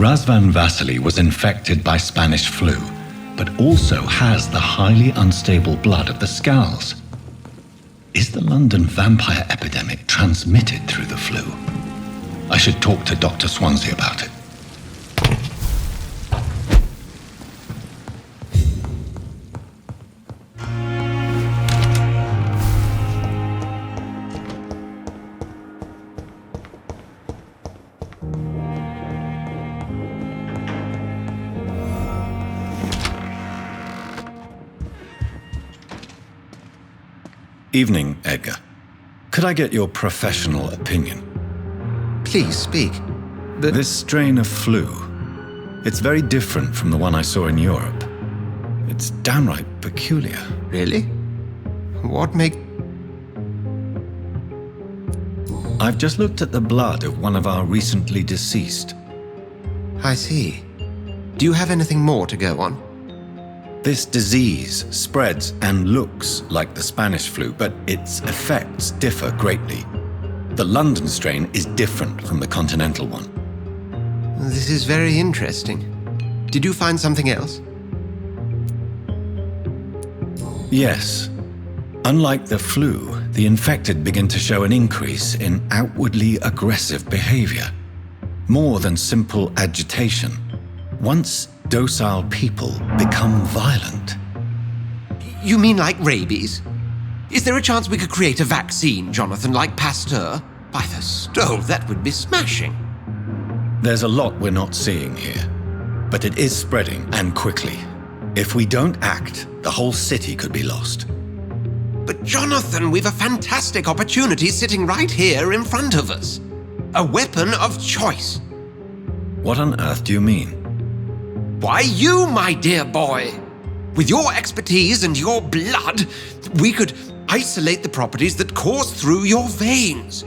Razvan Vasily was infected by Spanish flu, but also has the highly unstable blood of the Scowls. Is the London vampire epidemic transmitted through the flu? I should talk to Dr. Swansea about it. Evening, Edgar. Could I get your professional opinion? Please speak. This strain of flu, it's very different from the one I saw in Europe. It's downright peculiar. Really? What make... I've just looked at the blood of one of our recently deceased. I see. Do you have anything more to go on? This disease spreads and looks like the Spanish flu, but its effects differ greatly. The London strain is different from the continental one. This is very interesting. Did you find something else? Yes. Unlike the flu, the infected begin to show an increase in outwardly aggressive behavior. More than simple agitation. Once docile people become violent. You mean like rabies? Is there a chance we could create a vaccine, Jonathan, like Pasteur? By the stove, that would be smashing. There's a lot we're not seeing here, but it is spreading, and quickly. If we don't act, the whole city could be lost. But Jonathan, we've a fantastic opportunity sitting right here in front of us. A weapon of choice. What on earth do you mean? Why, you, my dear boy. With your expertise and your blood, we could isolate the properties that course through your veins.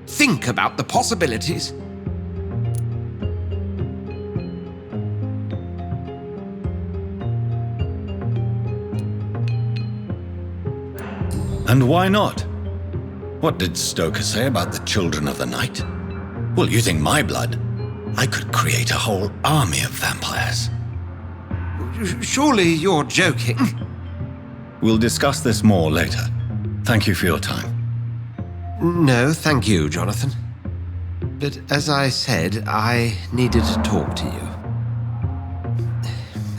Think about the possibilities. And why not? What did Stoker say about the Children of the Night? Well, using my blood, I could create a whole army of vampires. Surely you're joking. We'll discuss this more later. Thank you for your time. No, thank you, Jonathan. But as I said, I needed to talk to you.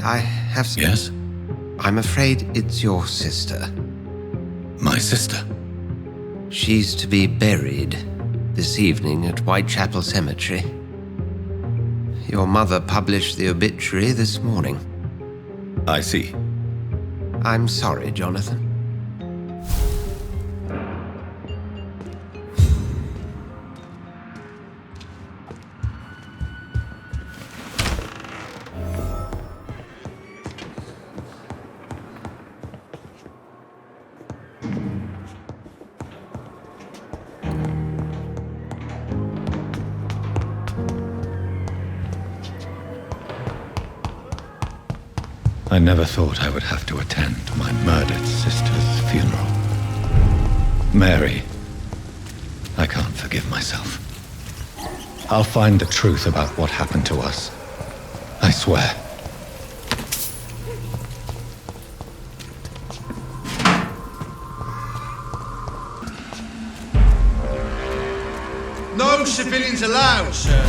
I have some... Yes? I'm afraid it's your sister. My sister? She's to be buried this evening at Whitechapel Cemetery. Your mother published the obituary this morning. I see. I'm sorry, Jonathan. I never thought I would have to attend my murdered sister's funeral. Mary, I can't forgive myself. I'll find the truth about what happened to us. I swear. No civilians allowed, sir.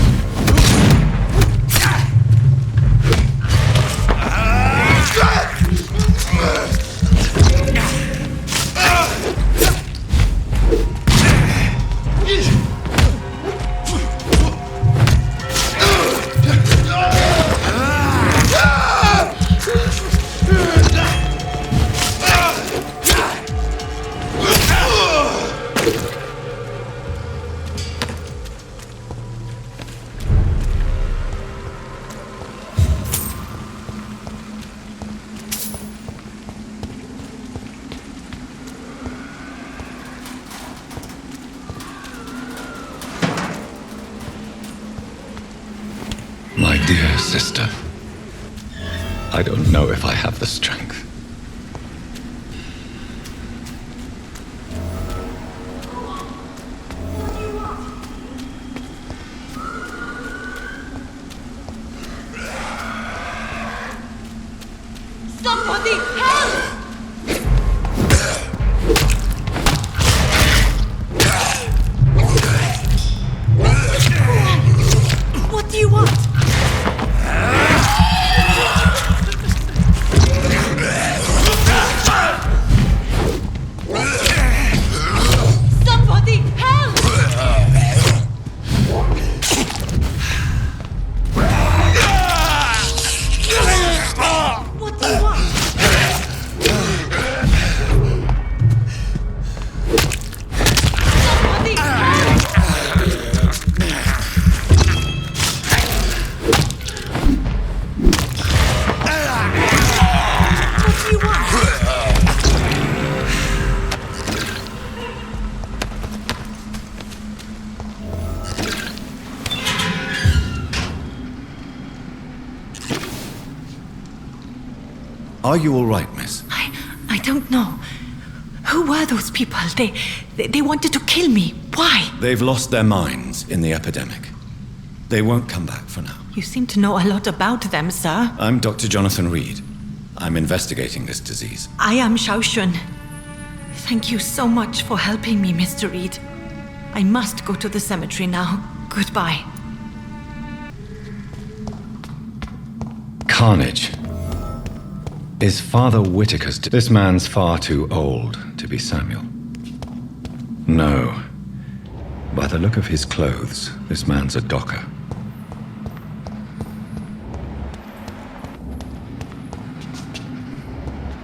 My dear sister, I don't know if I have the strength. Are you all right, miss? I don't know. Who were those people? They wanted to kill me. Why? They've lost their minds in the epidemic. They won't come back for now. You seem to know a lot about them, sir. I'm Dr. Jonathan Reid. I'm investigating this disease. I am Xiaoxun. Thank you so much for helping me, Mr. Reid. I must go to the cemetery now. Goodbye. Carnage. Is Father Whitaker's... This man's far too old to be Samuel. No. By the look of his clothes, this man's a docker.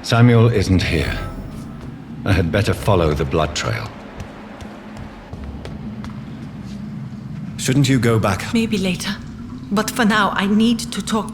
Samuel isn't here. I had better follow the blood trail. Shouldn't you go back? Maybe later. But for now, I need to talk.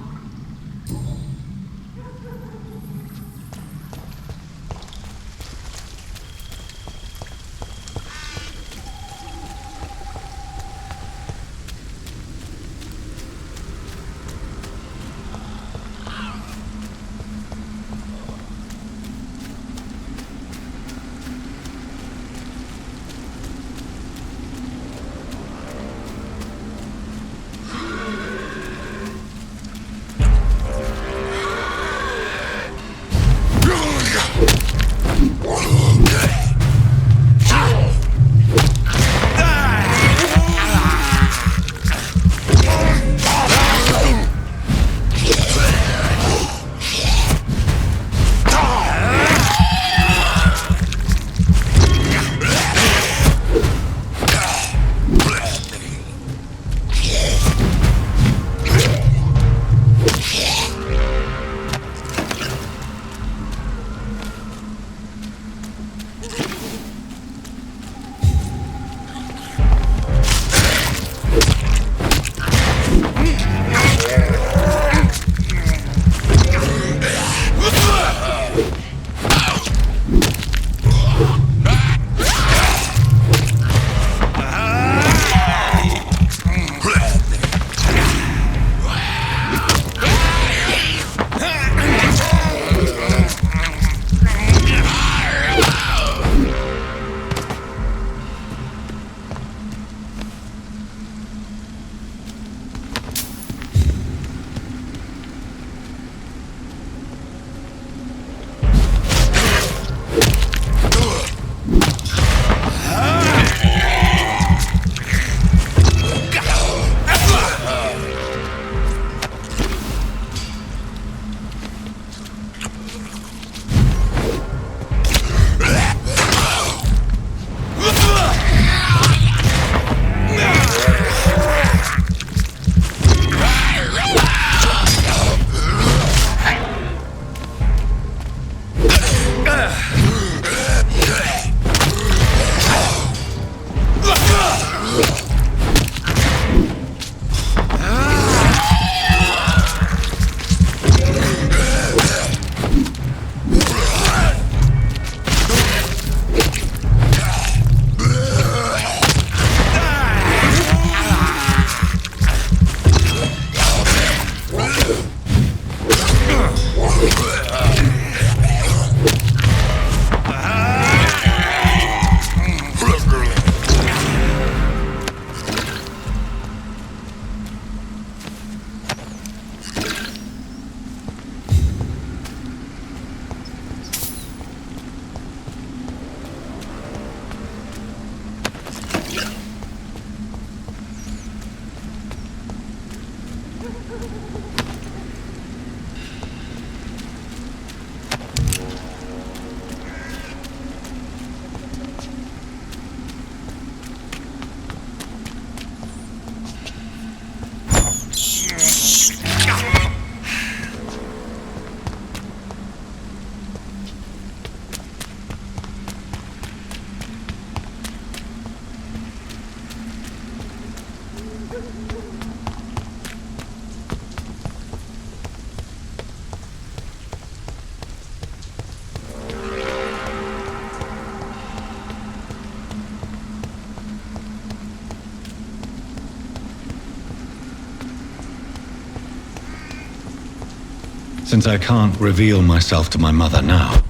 Since I can't reveal myself to my mother now,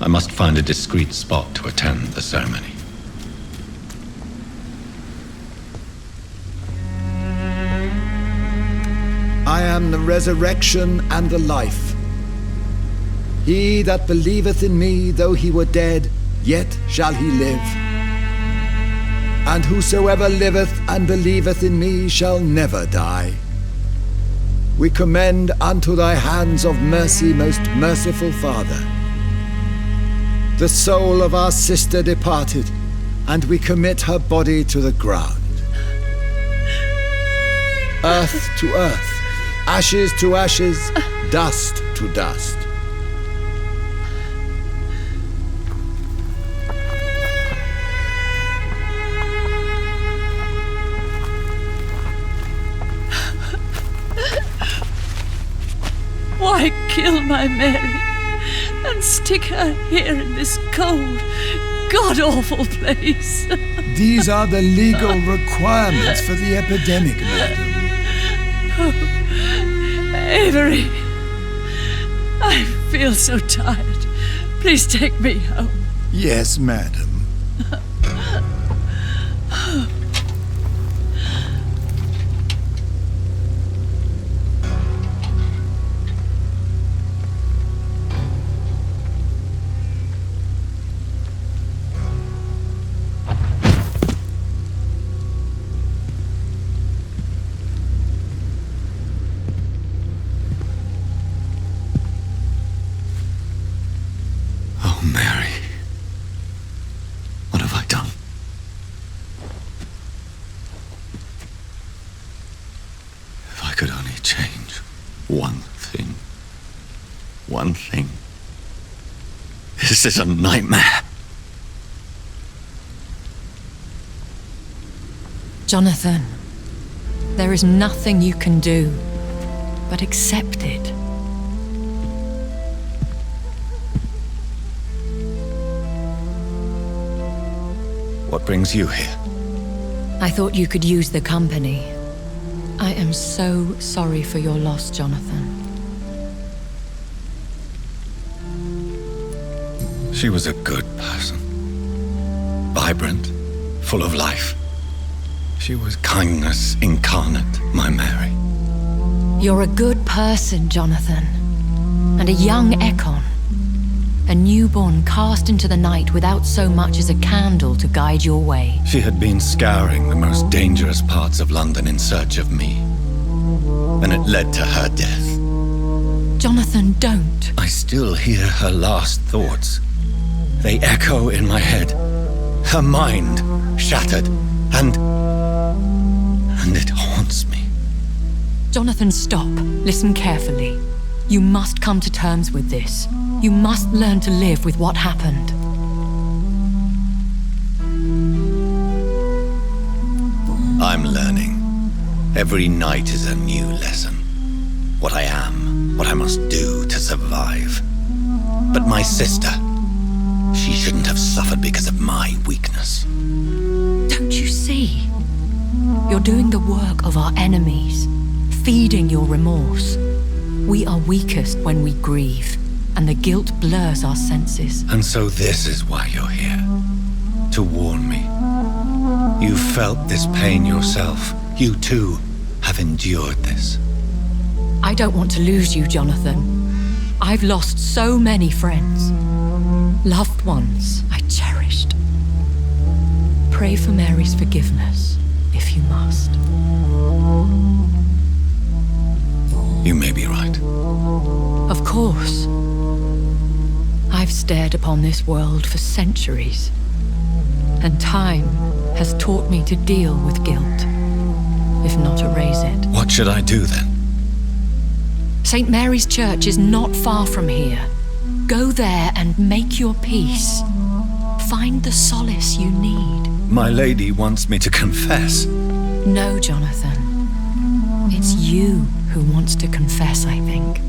I must find a discreet spot to attend the ceremony. I am the resurrection and the life. He that believeth in me, though he were dead, yet shall he live. And whosoever liveth and believeth in me shall never die. We commend unto thy hands of mercy, most merciful Father, the soul of our sister departed, and we commit her body to the ground. Earth to earth, ashes to ashes, dust to dust. Why kill my Mary and stick her here in this cold, god-awful place? These are the legal requirements for the epidemic, madam. Avery, I feel so tired. Please take me home. Yes, madam. Mary, what have I done? If I could only change one thing. One thing. This is a nightmare. Jonathan, there is nothing you can do but accept it. What brings you here? I thought you could use the company. I am so sorry for your loss, Jonathan. She was a good person. Vibrant, full of life. She was kindness incarnate, my Mary. You're a good person, Jonathan. And a young Ekon. A newborn cast into the night without so much as a candle to guide your way. She had been scouring the most dangerous parts of London in search of me. And it led to her death. Jonathan, don't. I still hear her last thoughts. They echo in my head. Her mind shattered, and it haunts me. Jonathan, stop. Listen carefully. You must come to terms with this. You must learn to live with what happened. I'm learning. Every night is a new lesson. What I am, what I must do to survive. But my sister, she shouldn't have suffered because of my weakness. Don't you see? You're doing the work of our enemies, feeding your remorse. We are weakest when we grieve, and the guilt blurs our senses. And so this is why you're here. To warn me. You felt this pain yourself. You too have endured this. I don't want to lose you, Jonathan. I've lost so many friends. Loved ones I cherished. Pray for Mary's forgiveness, if you must. You may be right. Of course. I've stared upon this world for centuries, and time has taught me to deal with guilt, if not erase it. What should I do then? St. Mary's Church is not far from here. Go there and make your peace. Find the solace you need. My lady wants me to confess. No, Jonathan. It's you who wants to confess, I think.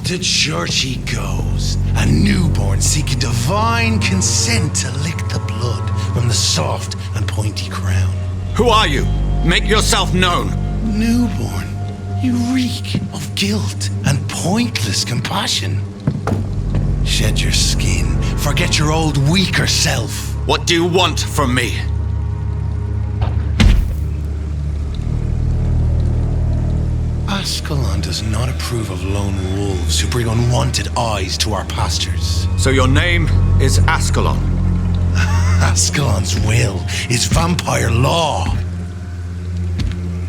to church he goes, a newborn seeking divine consent to lick the blood from the soft and pointy crown. Who are you? Make yourself known. Newborn, you reek of guilt and pointless compassion. Shed your skin, forget your old weaker self. What do you want from me? Ascalon does not approve of lone wolves who bring unwanted eyes to our pastures. So your name is Ascalon? Ascalon's will is vampire law.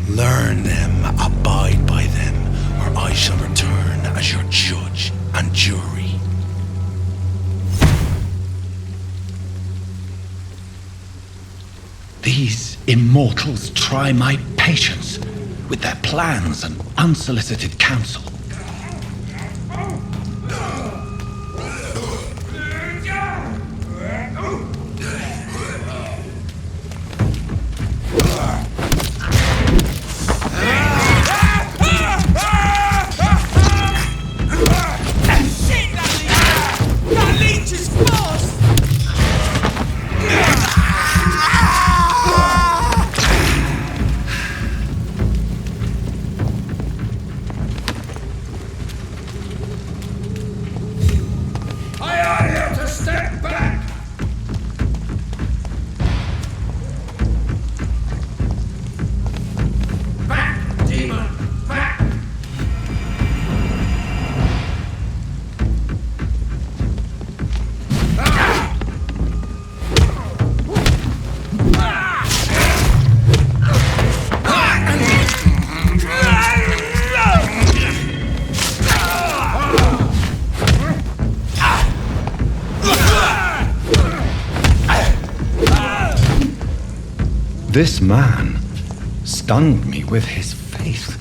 Learn them, abide by them, or I shall return as your judge and jury. These immortals try my patience with their plans and unsolicited counsel. This man stunned me with his faith,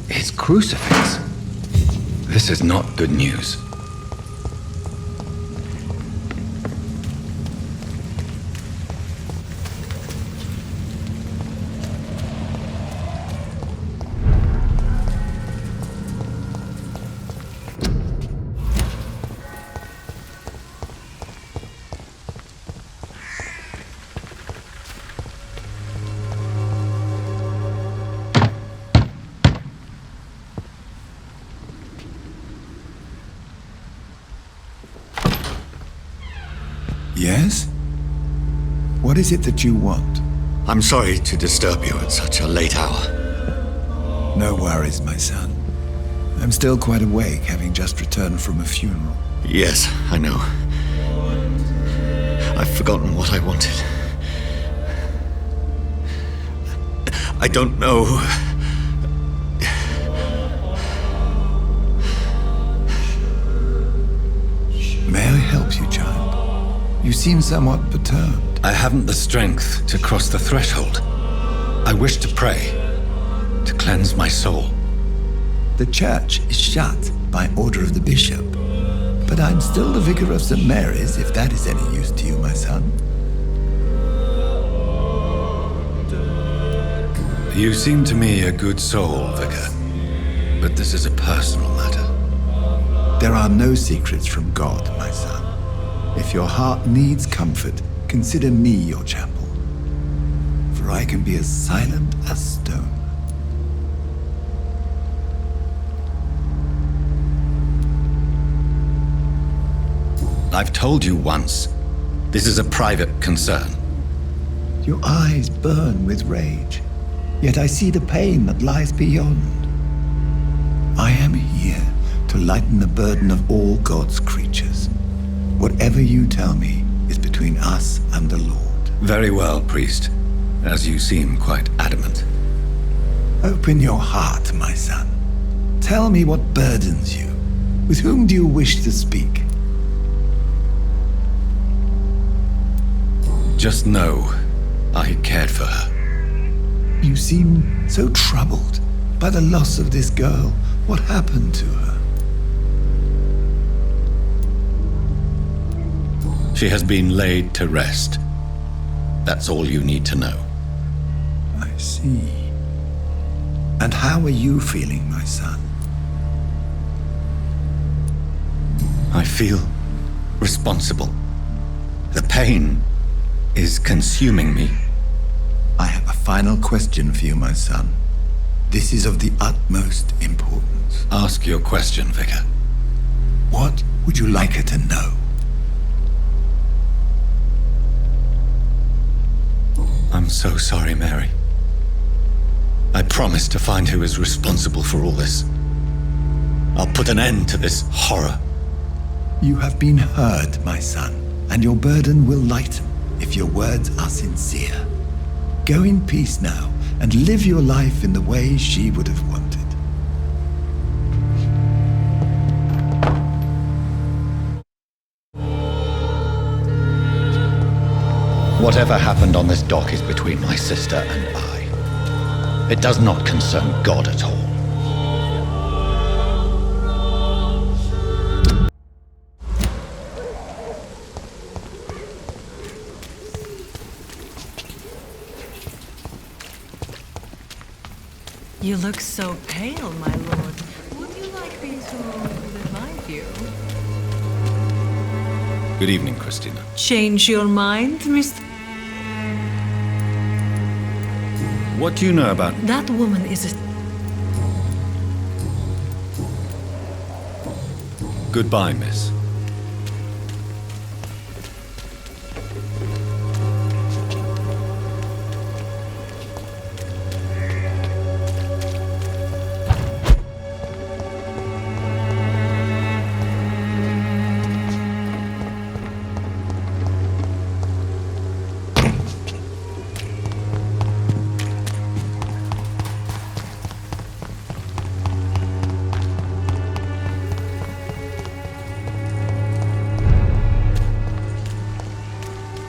his crucifix. This is not good news. Yes? What is it that you want? I'm sorry to disturb you at such a late hour. No worries, my son. I'm still quite awake, having just returned from a funeral. Yes, I know. I've forgotten what I wanted. I don't know. May I help you, child? You seem somewhat perturbed. I haven't the strength to cross the threshold. I wish to pray, to cleanse my soul. The church is shut by order of the bishop. But I'm still the vicar of St. Mary's, if that is any use to you, my son. You seem to me a good soul, Vicar. But this is a personal matter. There are no secrets from God, my son. If your heart needs comfort, consider me your chapel. For I can be as silent as stone. I've told you once, this is a private concern. Your eyes burn with rage, yet I see the pain that lies beyond. I am here to lighten the burden of all God's creatures. Whatever you tell me is between us and the Lord. Very well, priest, as you seem quite adamant. Open your heart, my son. Tell me what burdens you. With whom do you wish to speak? Just know, I cared for her. You seem so troubled by the loss of this girl. What happened to her? She has been laid to rest. That's all you need to know. I see. And how are you feeling, my son? I feel responsible. The pain is consuming me. I have a final question for you, my son. This is of the utmost importance. Ask your question, Vicar. What would you like her to know? I'm so sorry, Mary. I promise to find who is responsible for all this. I'll put an end to this horror. You have been heard, my son, and your burden will lighten if your words are sincere. Go in peace now, and live your life in the way she would have wanted. Whatever happened on this dock is between my sister and I. It does not concern God at all. You look so pale, my lord. Would you like me to revive you? Good evening, Christina. Change your mind, Mr. What do you know about... That woman is a... Goodbye, miss.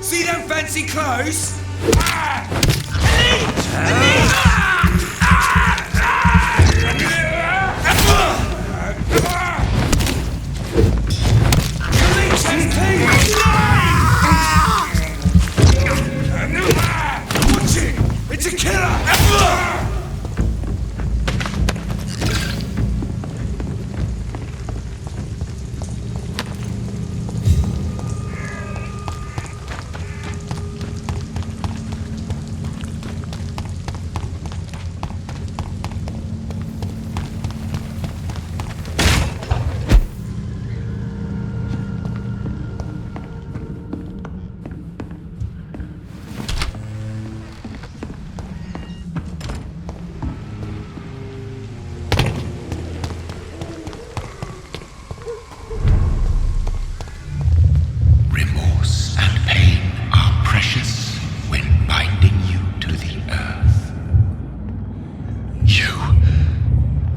See them fancy clothes? Watch it! It's a killer! Remorse and pain are precious when binding you to the earth.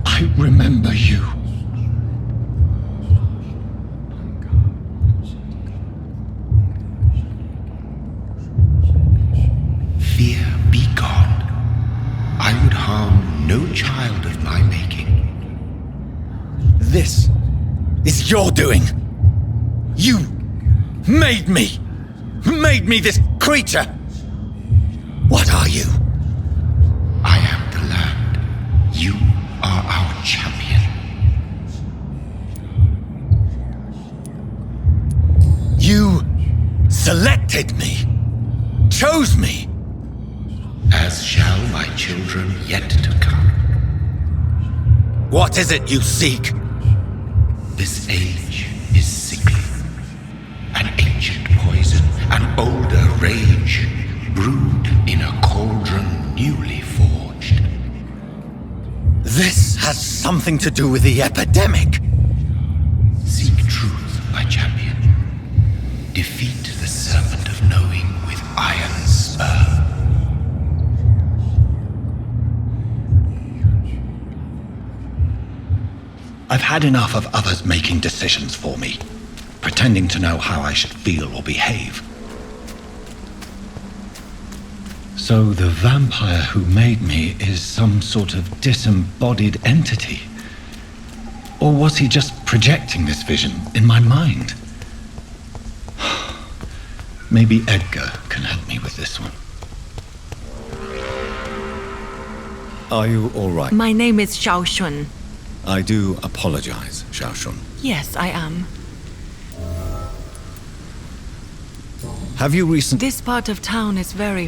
I remember you. Fear be gone. I would harm no child of my making. This is your doing. You made me this creature. What are you? I am the land. You are our champion. You selected me, chose me. As shall my children yet to come. What is it you seek? This age is sickly. An ancient poison, an older rage, brewed in a cauldron newly forged. This has something to do with the epidemic. Seek truth, my champion. Defeat the serpent of knowing with iron spur. I've had enough of others making decisions for me, pretending to know how I should feel or behave. So the vampire who made me is some sort of disembodied entity? Or was he just projecting this vision in my mind? Maybe Edgar can help me with this one. Are you all right? My name is Xiao Shun. I do apologize, Xiaoshun. Yes, I am. Have you recently... This part of town is very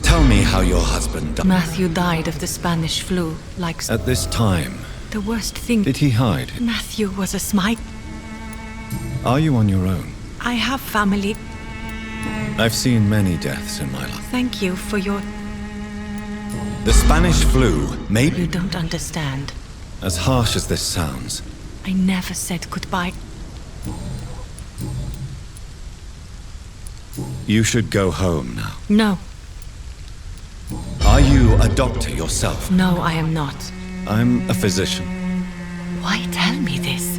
Tell me how your husband died. Matthew died of the Spanish flu, like... At this time, The worst thing... did he hide? Matthew was a smite. Are you on your own? I have family. I've seen many deaths in my life. Thank you for your... The Spanish flu may be... You don't understand. As harsh as this sounds, I never said goodbye. you should go home now. No, Are you a doctor yourself? no, I am not. I'm a physician. Why tell me this?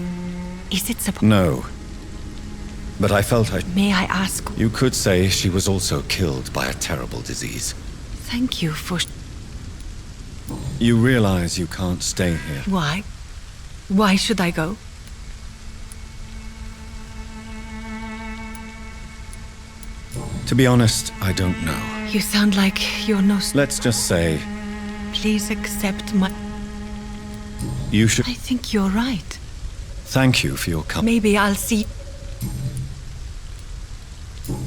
Is it supposed... No. But I felt I... May I ask... You could say she was also killed by a terrible disease. Thank you for... You realize you can't stay here. Why? Why should I go? To be honest, I don't know. You sound like you're no... Let's just say Please accept my... you should... I think you're right. Thank you for your company. Maybe I'll see...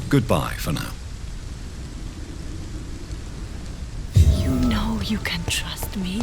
Goodbye for now. You know you can trust me.